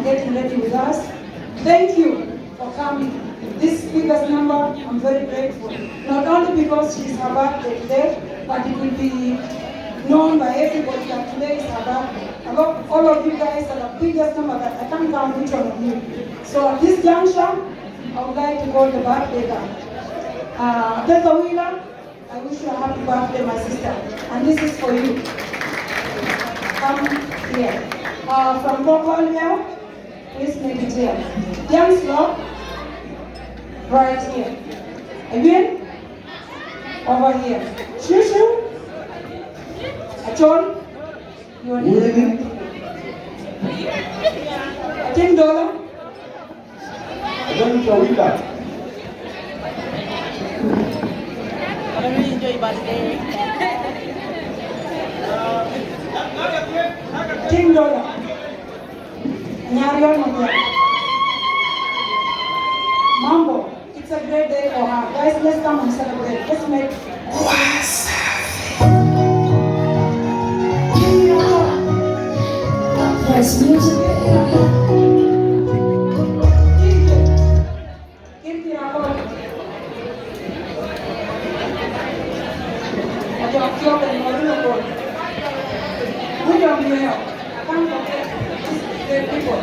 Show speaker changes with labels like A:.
A: getting ready with us. Thank you for coming. This biggest number, I'm very grateful. Not only because she's her birthday today, but it will be known by everybody that today is her birthday. I got all of you guys are the biggest number that I can't count which one of you. So at this juncture, I would like to call the birthday girl. Bethel Wheeler, I wish you a happy birthday, my sister. And this is for you. Come here. From Bokolia, please make it here. Young Slow, right here. Again, over here. Shushu, Achon, you are here. Atem Dolla.
B: Enjoy birthday.
A: Atem Dolla. Nyarion Madia. Mambo, it's a great day for her. Guys, let's come and celebrate. Let's make
C: Nice music, baby.
A: I can't forget these great people.